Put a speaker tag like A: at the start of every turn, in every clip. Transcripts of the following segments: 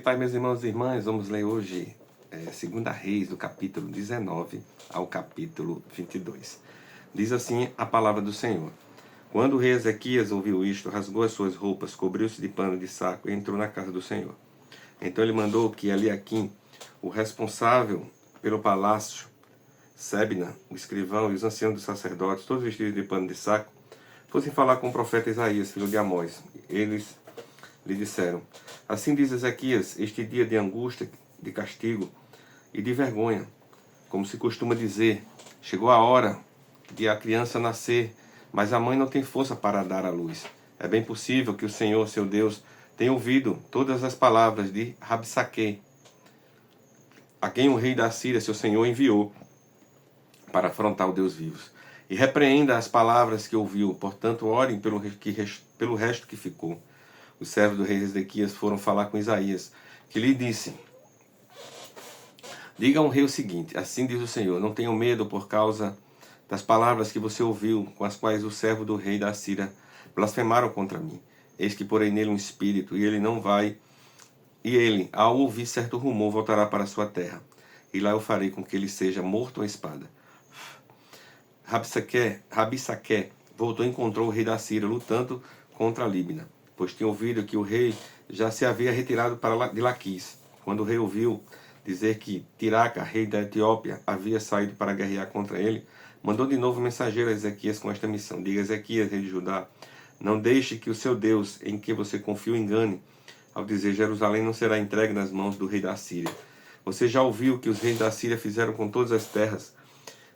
A: Pai, meus irmãos e irmãs, vamos ler hoje 2 Reis, do capítulo 19 ao capítulo 22. Diz assim a palavra do Senhor. Quando o rei Ezequias ouviu isto, rasgou as suas roupas, cobriu-se de pano de saco e entrou na casa do Senhor. Então ele mandou que Eliaquim, o responsável pelo palácio, Sebna, o escrivão e os anciãos dos sacerdotes, todos vestidos de pano de saco, fossem falar com o profeta Isaías, filho de Amós. Eles lhe disseram: assim diz Ezequias, este dia de angústia, de castigo e de vergonha, como se costuma dizer, chegou a hora de a criança nascer, mas a mãe não tem força para dar à luz. É bem possível que o Senhor, seu Deus, tenha ouvido todas as palavras de Rabsaque, a quem o rei da Síria, seu Senhor, enviou para afrontar o Deus vivo. E repreenda as palavras que ouviu, portanto, orem pelo resto que ficou. Os servos do rei Ezequias foram falar com Isaías, que lhe disse: diga ao rei o seguinte, assim diz o Senhor, não tenham medo por causa das palavras que você ouviu, com as quais o servo do rei da Síria blasfemaram contra mim. Eis que porei nele um espírito, e ele, ao ouvir certo rumor, voltará para a sua terra. E lá eu farei com que ele seja morto à espada. Rabsaque voltou e encontrou o rei da Síria, lutando contra Líbina, pois tinha ouvido que o rei já se havia retirado de Laquis. Quando o rei ouviu dizer que Tiraca, rei da Etiópia, havia saído para guerrear contra ele, mandou de novo mensageiro a Ezequias com esta missão: diga a Ezequias, rei de Judá, não deixe que o seu Deus, em que você confia, o engane, ao dizer: Jerusalém não será entregue nas mãos do rei da Síria. Você já ouviu que os reis da Síria fizeram com todas as terras,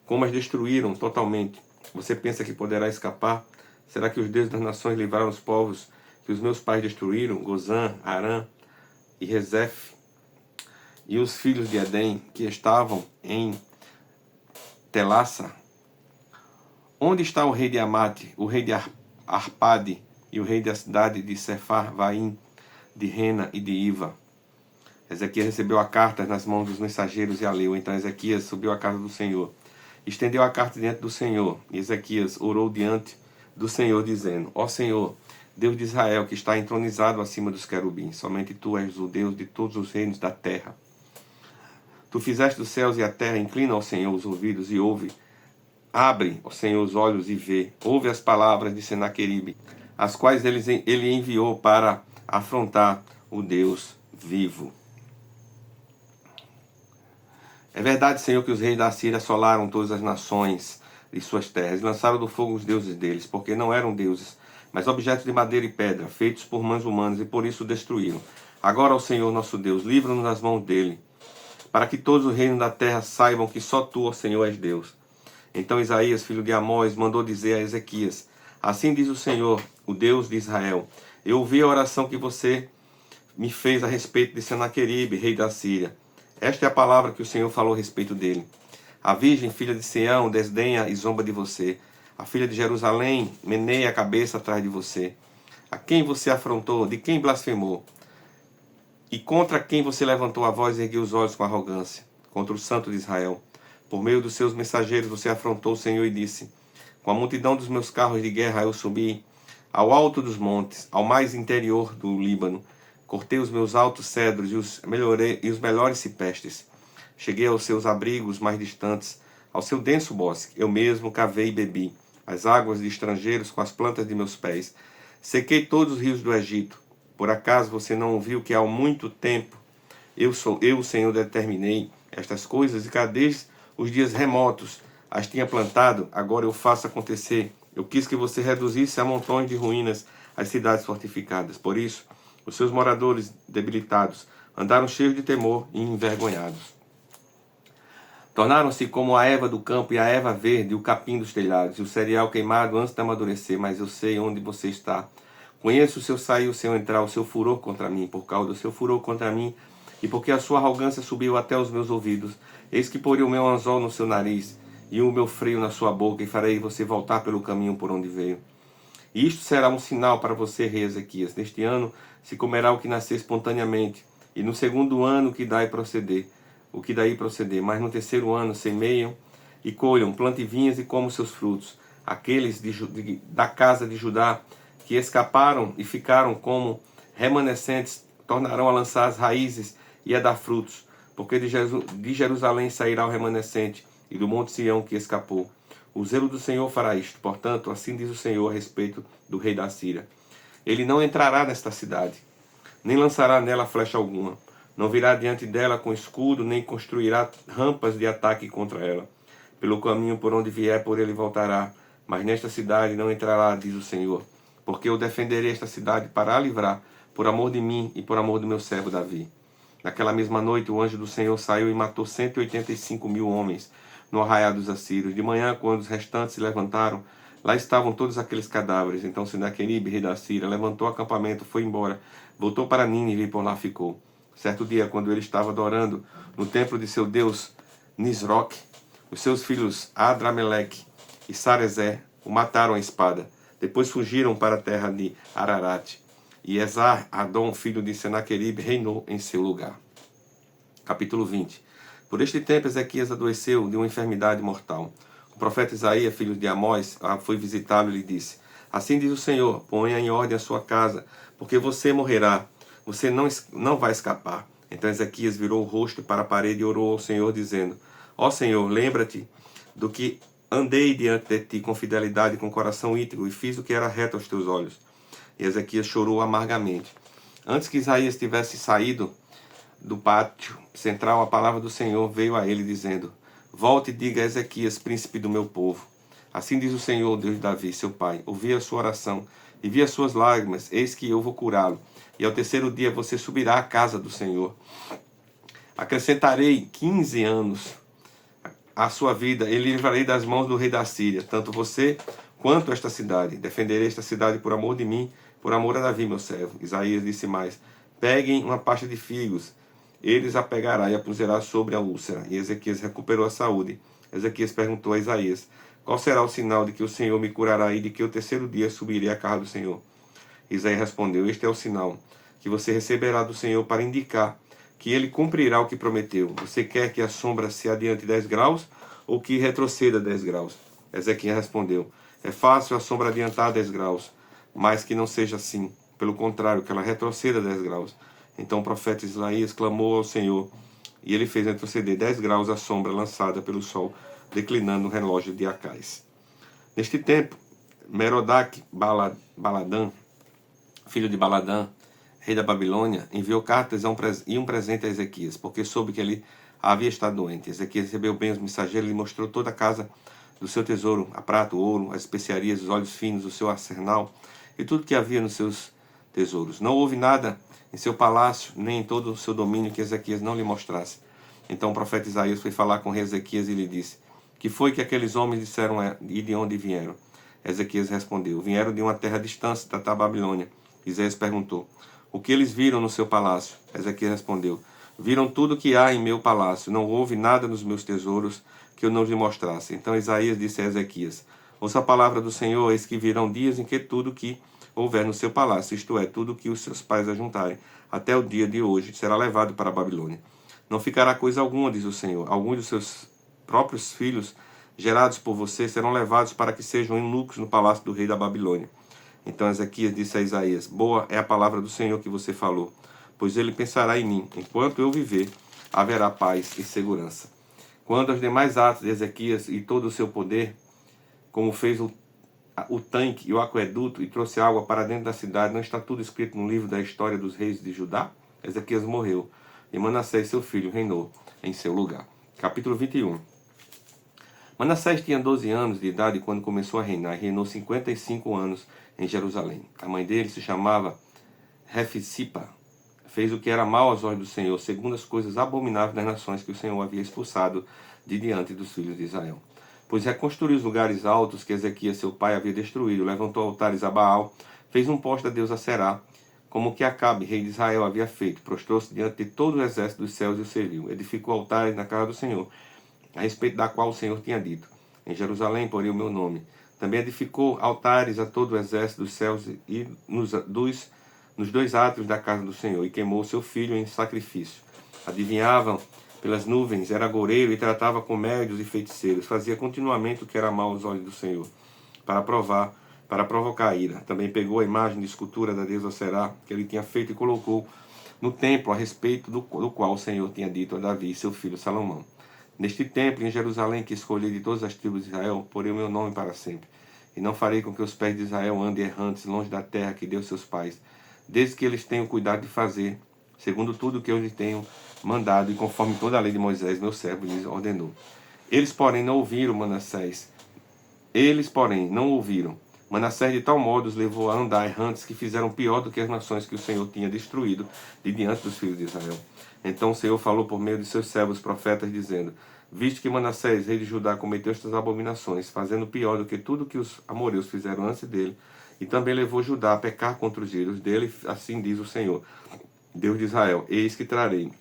A: como as destruíram totalmente. Você pensa que poderá escapar? Será que os deuses das nações livraram os povos que os meus pais destruíram, Gozã, Arã e Rezef, e os filhos de Edém, que estavam em Telassa? Onde está o rei de Amate, o rei de Arpade, e o rei da cidade de Sefarvaim, de Rena e de Iva? Ezequias recebeu a carta nas mãos dos mensageiros e a leu. Então Ezequias subiu à casa do Senhor, estendeu a carta diante do Senhor, e Ezequias orou diante do Senhor, dizendo: ó Senhor, Deus de Israel, que está entronizado acima dos querubins, somente Tu és o Deus de todos os reinos da terra. Tu fizeste os céus e a terra, inclina ao Senhor os ouvidos e ouve. Abre, ó Senhor, os olhos e vê. Ouve as palavras de Senaqueribe, as quais ele enviou para afrontar o Deus vivo. É verdade, Senhor, que os reis da Síria assolaram todas as nações de suas terras e lançaram do fogo os deuses deles, porque não eram deuses, mas objetos de madeira e pedra, feitos por mãos humanas, e por isso o destruíram. Agora, ó Senhor nosso Deus, livra-nos das mãos dele, para que todos os reinos da terra saibam que só Tu, ó Senhor, és Deus. Então Isaías, filho de Amós, mandou dizer a Ezequias: assim diz o Senhor, o Deus de Israel, eu ouvi a oração que você me fez a respeito de Senaqueribe, rei da Síria. Esta é a palavra que o Senhor falou a respeito dele. A virgem, filha de Sião, desdenha e zomba de você. A filha de Jerusalém meneia a cabeça atrás de você. A quem você afrontou? De quem blasfemou? E contra quem você levantou a voz e ergueu os olhos com arrogância? Contra o Santo de Israel. Por meio dos seus mensageiros você afrontou o Senhor e disse: com a multidão dos meus carros de guerra eu subi ao alto dos montes, ao mais interior do Líbano. Cortei os meus altos cedros e os melhores ciprestes. Cheguei aos seus abrigos mais distantes, ao seu denso bosque. Eu mesmo cavei e bebi as águas de estrangeiros com as plantas de meus pés. Sequei todos os rios do Egito. Por acaso você não ouviu que há muito tempo eu, o Senhor, determinei estas coisas e cadê os dias remotos as tinha plantado? Agora eu faço acontecer. Eu quis que você reduzisse a montões de ruínas as cidades fortificadas. Por isso, os seus moradores debilitados andaram cheios de temor e envergonhados. Tornaram-se como a erva do campo e a erva verde, o capim dos telhados, e o cereal queimado antes de amadurecer, mas eu sei onde você está. Conheço o seu sair e o seu entrar, o seu furor contra mim, por causa do seu furor contra mim, e porque a sua arrogância subiu até os meus ouvidos. Eis que porei o meu anzol no seu nariz, e o meu freio na sua boca, e farei você voltar pelo caminho por onde veio. E isto será um sinal para você, rei Ezequias. Neste ano se comerá o que nascer espontaneamente, e no segundo ano o que daí proceder. Mas no terceiro ano semeiam e colham, plantem vinhas e comam seus frutos. Aqueles da casa de Judá que escaparam e ficaram como remanescentes tornarão a lançar as raízes e a dar frutos, porque de Jerusalém sairá o remanescente, e do monte Sião que escapou. O zelo do Senhor fará isto, portanto, assim diz o Senhor a respeito do rei da Síria. Ele não entrará nesta cidade, nem lançará nela flecha alguma. Não virá diante dela com escudo, nem construirá rampas de ataque contra ela. Pelo caminho por onde vier, por ele voltará. Mas nesta cidade não entrará, diz o Senhor. Porque eu defenderei esta cidade para a livrar, por amor de mim e por amor do meu servo Davi. Naquela mesma noite, o anjo do Senhor saiu e matou 185.000 homens no arraial dos assírios. De manhã, quando os restantes se levantaram, lá estavam todos aqueles cadáveres. Então Senaqueribe, rei da Síria, levantou o acampamento, foi embora, voltou para Nínive e por lá ficou. Certo dia, quando ele estava adorando no templo de seu deus Nisroque, os seus filhos Adrameleque e Sarezer o mataram à espada. Depois fugiram para a terra de Ararat. E Esar-Adom, filho de Senaqueribe, reinou em seu lugar. Capítulo 20. Por este tempo Ezequias adoeceu de uma enfermidade mortal. O profeta Isaías, filho de Amós, foi visitá-lo e lhe disse: Assim diz o Senhor, ponha em ordem a sua casa, porque você morrerá, você não vai escapar. Então Ezequias virou o rosto para a parede e orou ao Senhor, dizendo: Ó Senhor, lembra-te do que andei diante de ti com fidelidade e com coração íntegro, e fiz o que era reto aos teus olhos. E Ezequias chorou amargamente. Antes que Isaías tivesse saído do pátio central, a palavra do Senhor veio a ele, dizendo: Volte e diga a Ezequias, príncipe do meu povo. Assim diz o Senhor, Deus de Davi, seu pai: Ouvi a sua oração e vi as suas lágrimas, eis que eu vou curá-lo. E ao terceiro dia você subirá à casa do Senhor. Acrescentarei 15 anos à sua vida, e livrarei das mãos do rei da Síria, tanto você quanto esta cidade. Defenderei esta cidade por amor de mim, por amor a Davi, meu servo. Isaías disse mais: Peguem uma pasta de figos, eles a pegará e a puserá sobre a úlcera. E Ezequias recuperou a saúde. Ezequias perguntou a Isaías: Qual será o sinal de que o Senhor me curará e de que o terceiro dia subirei à casa do Senhor? Isaías respondeu: Este é o sinal que você receberá do Senhor para indicar que ele cumprirá o que prometeu. Você quer que a sombra se adiante 10 graus ou que retroceda 10 graus? Ezequias respondeu: É fácil a sombra adiantar 10 graus, mas que não seja assim. Pelo contrário, que ela retroceda 10 graus. Então o profeta Isaías clamou ao Senhor, e ele fez retroceder 10 graus a sombra lançada pelo sol, declinando o relógio de Acais. Neste tempo, Merodach Baladã, filho de Baladã, rei da Babilônia, enviou cartas e um presente a Ezequias, porque soube que ele havia estado doente. Ezequias recebeu bem os mensageiros e lhe mostrou toda a casa do seu tesouro, a prata, o ouro, as especiarias, os óleos finos, o seu arsenal e tudo que havia nos seus tesouros. Não houve nada em seu palácio, nem em todo o seu domínio que Ezequias não lhe mostrasse. Então o profeta Isaías foi falar com o rei Ezequias e lhe disse: Que foi que aqueles homens disseram e de onde vieram? Ezequias respondeu: Vieram de uma terra distante da Babilônia. Isaías perguntou: O que eles viram no seu palácio? Ezequias respondeu: Viram tudo o que há em meu palácio. Não houve nada nos meus tesouros que eu não lhe mostrasse. Então Isaías disse a Ezequias: Ouça a palavra do Senhor, eis que virão dias em que tudo que houver no seu palácio, isto é, tudo que os seus pais ajuntarem, até o dia de hoje, será levado para a Babilônia. Não ficará coisa alguma, diz o Senhor. Alguns dos seus próprios filhos, gerados por você, serão levados para que sejam eunucos no palácio do rei da Babilônia. Então Ezequias disse a Isaías: Boa é a palavra do Senhor que você falou, pois ele pensará em mim. Enquanto eu viver, haverá paz e segurança. Quanto aos demais atos de Ezequias e todo o seu poder, como fez o tanque e o aqueduto e trouxe água para dentro da cidade, não está tudo escrito no livro da história dos reis de Judá? Ezequias morreu, e Manassés, seu filho, reinou em seu lugar. Capítulo 21. Manassés tinha 12 anos de idade quando começou a reinar, e reinou 55 anos em Jerusalém. A mãe dele se chamava Refisipa. Fez o que era mal aos olhos do Senhor, segundo as coisas abomináveis das nações que o Senhor havia expulsado de diante dos filhos de Israel. Pois reconstruiu os lugares altos que Ezequias, seu pai, havia destruído, levantou altares a Baal, fez um poste a Deus Aserá, como que Acabe, rei de Israel, havia feito. Prostrou-se diante de todo o exército dos céus e o serviu. Edificou altares na casa do Senhor, a respeito da qual o Senhor tinha dito: Em Jerusalém porei o meu nome. Também edificou altares a todo o exército dos céus e nos 2 átrios da casa do Senhor, e queimou seu filho em sacrifício. Adivinhavam pelas nuvens, era agoureiro e tratava com médios e feiticeiros. Fazia continuamente o que era mal aos olhos do Senhor, para provocar a ira. Também pegou a imagem de escultura da deusa Será, que ele tinha feito, e colocou no templo a respeito do qual o Senhor tinha dito a Davi e seu filho Salomão. Neste templo, em Jerusalém, que escolhi de todas as tribos de Israel, porei o meu nome para sempre. E não farei com que os pés de Israel andem errantes longe da terra que deu seus pais, desde que eles tenham cuidado de fazer, segundo tudo que eu lhes tenho mandado, e conforme toda a lei de Moisés, meu servo, lhes ordenou. Eles, porém, não ouviram Manassés. Manassés de tal modo os levou a andar errantes que fizeram pior do que as nações que o Senhor tinha destruído de diante dos filhos de Israel. Então o Senhor falou por meio de seus servos profetas, dizendo: visto que Manassés, rei de Judá, cometeu estas abominações, fazendo pior do que tudo que os amoreus fizeram antes dele, e também levou Judá a pecar contra os ídolos dele, assim diz o Senhor, Deus de Israel: eis que trarei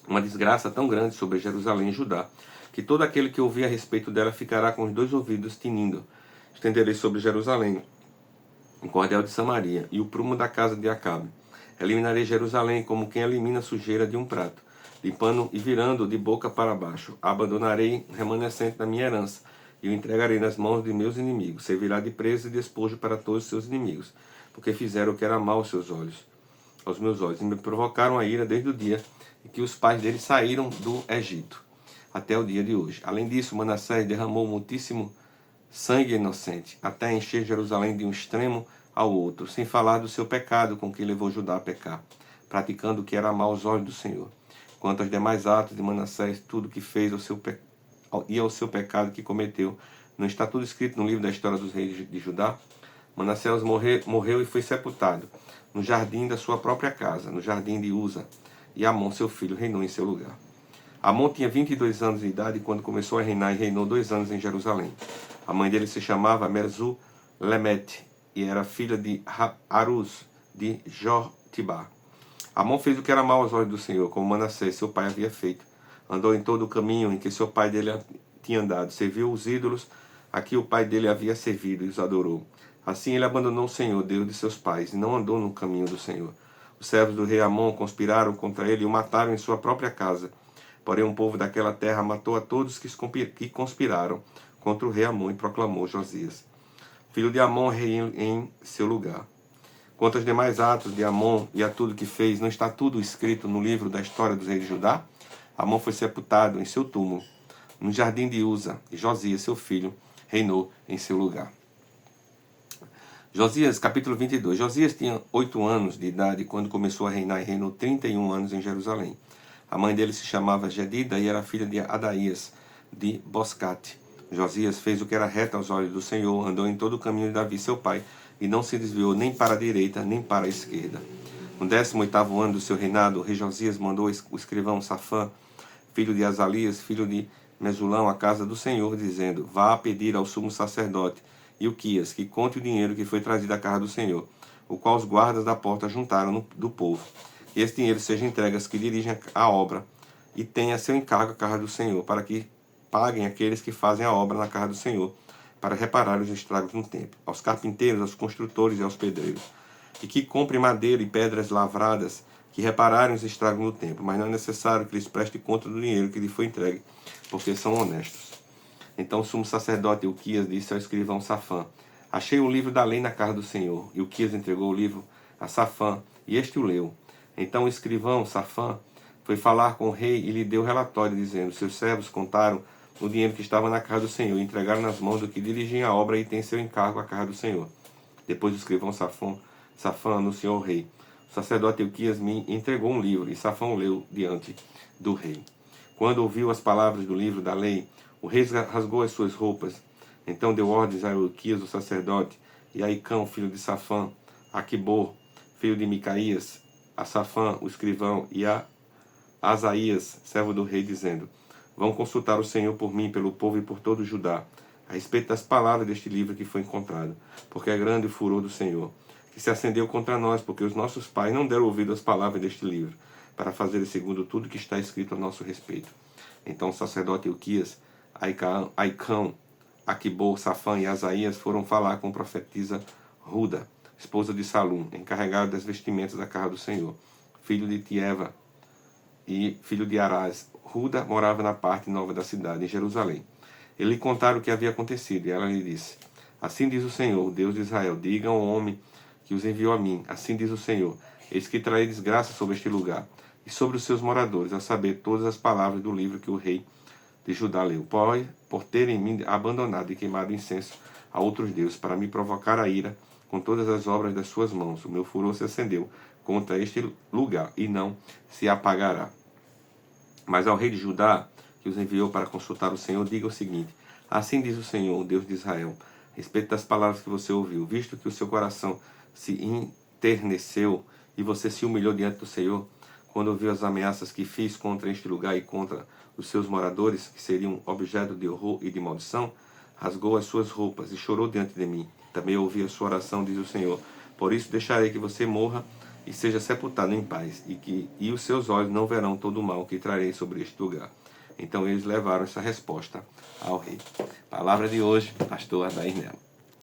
A: uma desgraça tão grande sobre Jerusalém e Judá, que todo aquele que ouvir a respeito dela ficará com os dois ouvidos tinindo. Estenderei sobre Jerusalém o cordel de Samaria e o prumo da casa de Acabe. Eliminarei Jerusalém como quem elimina a sujeira de um prato, limpando e virando de boca para baixo. Abandonarei o remanescente da minha herança e o entregarei nas mãos de meus inimigos. Servirá de presa e despojo para todos os seus inimigos, porque fizeram o que era mal aos meus olhos, e me provocaram a ira desde o dia em que os pais deles saíram do Egito até o dia de hoje. Além disso, Manassés derramou muitíssimo sangue inocente, até encher Jerusalém de um extremo ao outro, sem falar do seu pecado com que levou Judá a pecar, praticando o que era mal aos olhos do Senhor. Quanto aos demais atos de Manassés, tudo que fez e ao seu pecado que cometeu, não está tudo escrito no livro da história dos reis de Judá? Manassés morreu e foi sepultado no jardim da sua própria casa, no jardim de Uza, e Amon, seu filho, reinou em seu lugar. Amon tinha 22 anos de idade quando começou a reinar e reinou 2 anos em Jerusalém. A mãe dele se chamava Merzu-Lemete e era filha de Aruz, de Jortibá. Amon fez o que era mal aos olhos do Senhor, como Manassés, seu pai, havia feito. Andou em todo o caminho em que seu pai dele tinha andado. Serviu os ídolos a que o pai dele havia servido e os adorou. Assim ele abandonou o Senhor, Deus de seus pais, e não andou no caminho do Senhor. Os servos do rei Amon conspiraram contra ele e o mataram em sua própria casa. Porém, um povo daquela terra matou a todos que conspiraram contra o rei Amon e proclamou Josias, filho de Amon, rei em seu lugar. Quanto aos demais atos de Amon e a tudo que fez, não está tudo escrito no livro da história dos reis de Judá? Amon foi sepultado em seu túmulo, no jardim de Uza, e Josias, seu filho, reinou em seu lugar. Josias, capítulo 22. Josias tinha 8 anos de idade quando começou a reinar e reinou 31 anos em Jerusalém. A mãe dele se chamava Jedida e era filha de Adaías, de Boscate. Josias fez o que era reto aos olhos do Senhor, andou em todo o caminho de Davi, seu pai, e não se desviou nem para a direita, nem para a esquerda. No 18º ano do seu reinado, o rei Josias mandou o escrivão Safã, filho de Azalias, filho de Mesulão, à casa do Senhor, dizendo: vá pedir ao sumo sacerdote Ilquias que conte o dinheiro que foi trazido à casa do Senhor, o qual os guardas da porta juntaram do povo. E esse dinheiro seja entregue aos que dirigem a obra e tenha a seu encargo a casa do Senhor, para que paguem aqueles que fazem a obra na casa do Senhor, para reparar os estragos no templo, aos carpinteiros, aos construtores e aos pedreiros, e que comprem madeira e pedras lavradas, que repararem os estragos no templo, mas não é necessário que lhes preste conta do dinheiro que lhe foi entregue, porque são honestos. Então o sumo sacerdote Ilquias disse ao escrivão Safã: achei o livro da lei na casa do Senhor. Ilquias entregou o livro a Safã, e este o leu. Então o escrivão Safã foi falar com o rei e lhe deu relatório, dizendo: seus servos contaram o dinheiro que estava na casa do Senhor e entregaram nas mãos do que dirigiam a obra e tem seu encargo a casa do Senhor. Depois o escrivão Safã anunciou ao rei: o sacerdote Ilquias me entregou um livro, e Safã o leu diante do rei. Quando ouviu as palavras do livro da lei, o rei rasgou as suas roupas. Então deu ordens a Ilquias, o sacerdote, e a Icão, filho de Safã, a Aquibor, filho de Micaías, a Safã, o escrivão, e a Asaías, servo do rei, dizendo: vão consultar o Senhor por mim, pelo povo e por todo Judá, a respeito das palavras deste livro que foi encontrado, porque é grande o furor do Senhor, que se acendeu contra nós, porque os nossos pais não deram ouvido às palavras deste livro, para fazerem segundo tudo que está escrito a nosso respeito. Então o sacerdote Ilquias, Aicão, Aquibor, Safã e Asaías foram falar com a profetisa Ruda, esposa de Salum, encarregada das vestimentas da casa do Senhor, filho de Tieva e filho de Arás. Ruda morava na parte nova da cidade, em Jerusalém. Eles lhe contaram o que havia acontecido, e ela lhe disse: assim diz o Senhor, Deus de Israel, diga ao homem que os enviou a mim, assim diz o Senhor, Eis que trarei desgraça sobre este lugar e sobre os seus moradores, a saber, todas as palavras do livro que o rei de Judá leu, por terem me abandonado e queimado incenso a outros deuses, para me provocar a ira com todas as obras das suas mãos. O meu furor se acendeu contra este lugar e não se apagará. Mas ao rei de Judá, que os enviou para consultar o Senhor, diga o seguinte: assim diz o Senhor, o Deus de Israel, a respeito das palavras que você ouviu, visto que o seu coração se enterneceu e você se humilhou diante do Senhor, quando ouviu as ameaças que fiz contra este lugar e contra os seus moradores, que seriam objeto de horror e de maldição, rasgou as suas roupas e chorou diante de mim. Também ouvi a sua oração, diz o Senhor. Por isso deixarei que você morra e seja sepultado em paz, e os seus olhos não verão todo o mal que trarei sobre este lugar. Então eles levaram essa resposta ao rei. Palavra de hoje, pastor Adair Nelo.